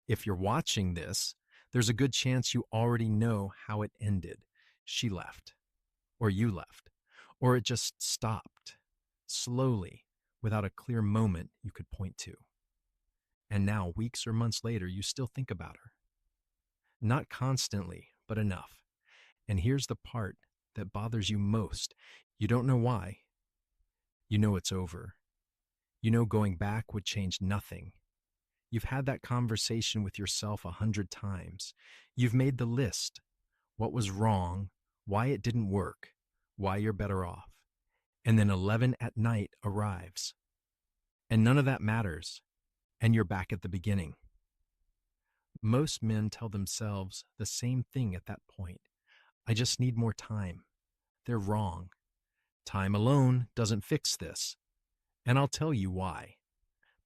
If you're watching this, there's a good chance you already know how it ended. She left, or you left, or it just stopped, slowly, without a clear moment you could point to. And now, weeks or months later, you still think about her. Not constantly, but enough. And here's the part that bothers you most. You don't know why. You know it's over. You know going back would change nothing. You've had that conversation with yourself 100 times. You've made the list. What was wrong, why it didn't work, why you're better off. And then 11 at night arrives. And none of that matters. And you're back at the beginning. Most men tell themselves the same thing at that point. I just need more time. They're wrong. Time alone doesn't fix this. And I'll tell you why.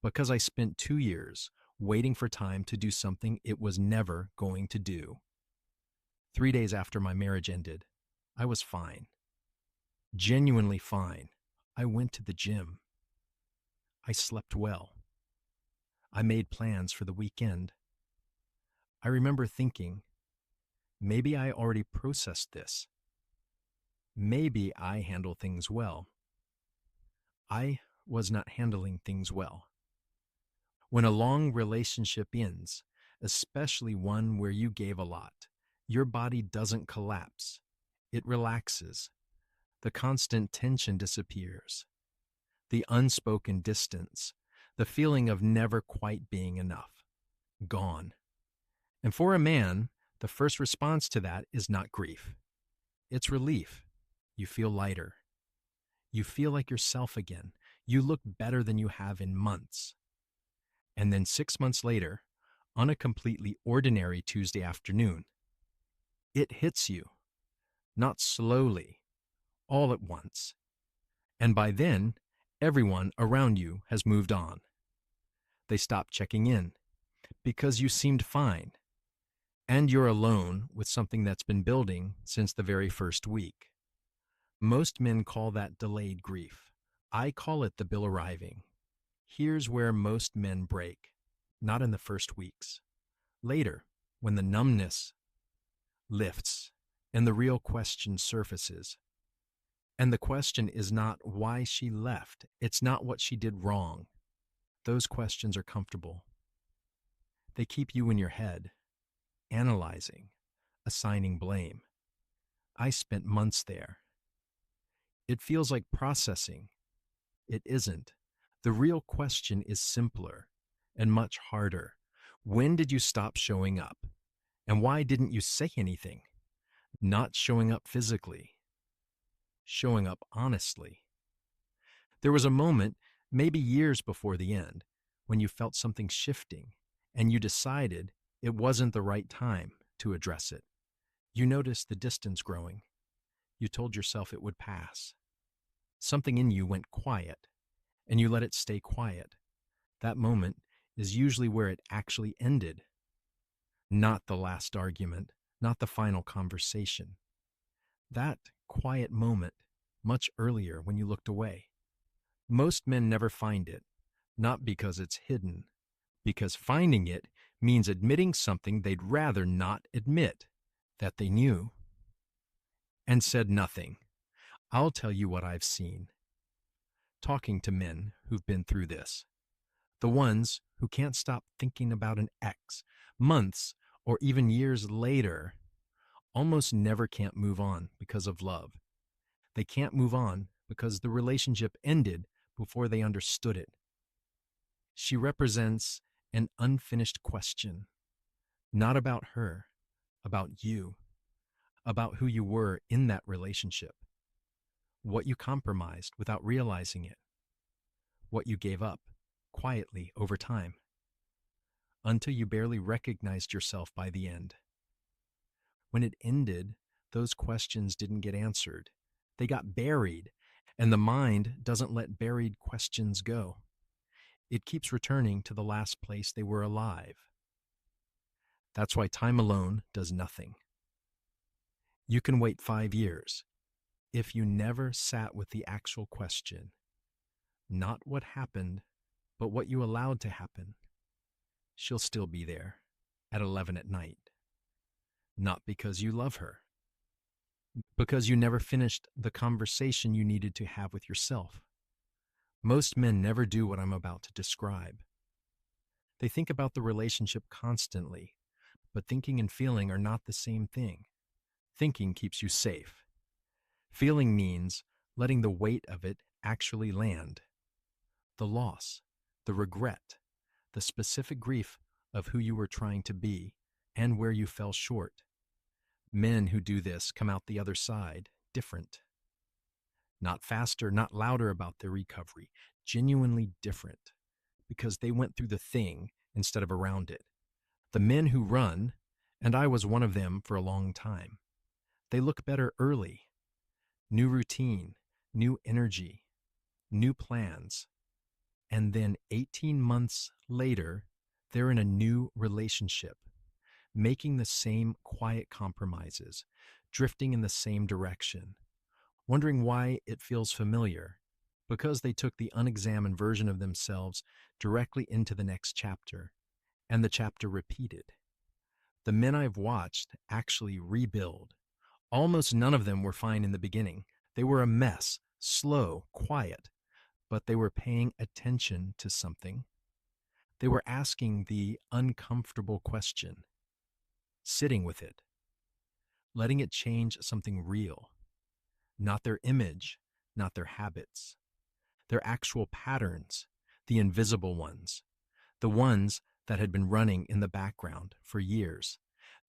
Because I spent 2 years waiting for time to do something it was never going to do. 3 days after my marriage ended, I was fine. Genuinely fine. I went to the gym. I slept well. I made plans for the weekend. I remember thinking, maybe I already processed this. Maybe I handle things well. I was not handling things well. When a long relationship ends, especially one where you gave a lot, your body doesn't collapse. It relaxes. The constant tension disappears. The unspoken distance, the feeling of never quite being enough, gone. And for a man, the first response to that is not grief. It's relief. You feel lighter. You feel like yourself again. You look better than you have in months. And then 6 months later, on a completely ordinary Tuesday afternoon, it hits you, not slowly, all at once. And by then, everyone around you has moved on. They stop checking in because you seemed fine. And you're alone with something that's been building since the very first week. Most men call that delayed grief. I call it the bill arriving. Here's where most men break. Not in the first weeks. Later, when the numbness lifts and the real question surfaces. And the question is not why she left. It's not what she did wrong. Those questions are comfortable. They keep you in your head, analyzing, assigning blame. I spent months there. It feels like processing. It isn't. The real question is simpler and much harder. When did you stop showing up? And why didn't you say anything? Not showing up physically. Showing up honestly. There was a moment, maybe years before the end, when you felt something shifting and you decided it wasn't the right time to address it. You noticed the distance growing. You told yourself it would pass. Something in you went quiet, and you let it stay quiet. That moment is usually where it actually ended. Not the last argument, not the final conversation. That quiet moment, much earlier when you looked away. Most men never find it, not because it's hidden, because finding it means admitting something they'd rather not admit, that they knew. And said nothing. I'll tell you what I've seen. Talking to men who've been through this. The ones who can't stop thinking about an ex, months or even years later, almost never can't move on because of love. They can't move on because the relationship ended before they understood it. She represents an unfinished question, not about her, about you, about who you were in that relationship, what you compromised without realizing it, what you gave up quietly over time, until you barely recognized yourself by the end. When it ended, those questions didn't get answered. They got buried, and the mind doesn't let buried questions go. It keeps returning to the last place they were alive. That's why time alone does nothing. You can wait 5 years. If you never sat with the actual question, not what happened, but what you allowed to happen, she'll still be there. at 11 at night. Not because you love her, because you never finished the conversation you needed to have with yourself. Most men never do what I'm about to describe. They think about the relationship constantly, but thinking and feeling are not the same thing. Thinking keeps you safe. Feeling means letting the weight of it actually land. The loss, the regret, the specific grief of who you were trying to be and where you fell short. Men who do this come out the other side different. Not faster, not louder about their recovery, genuinely different, because they went through the thing instead of around it. The men who run, and I was one of them for a long time, they look better early. New routine, new energy, new plans. And then 18 months later, they're in a new relationship, making the same quiet compromises, drifting in the same direction, wondering why it feels familiar, because they took the unexamined version of themselves directly into the next chapter, and the chapter repeated. The men I've watched actually rebuild. Almost none of them were fine in the beginning. They were a mess, slow, quiet, but they were paying attention to something. They were asking the uncomfortable question, sitting with it, letting it change something real, not their image, not their habits, their actual patterns, the invisible ones, the ones that had been running in the background for years.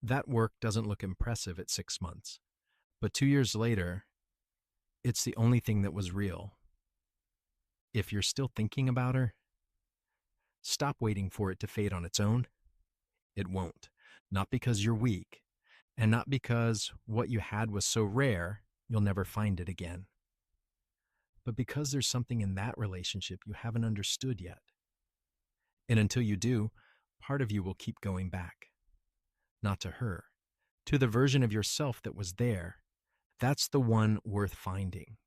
That work doesn't look impressive at 6 months, but 2 years later, it's the only thing that was real. If you're still thinking about her, stop waiting for it to fade on its own. It won't. Not because you're weak, and not because what you had was so rare you'll never find it again, but because there's something in that relationship you haven't understood yet. And until you do, part of you will keep going back. Not to her, to the version of yourself that was there. That's the one worth finding.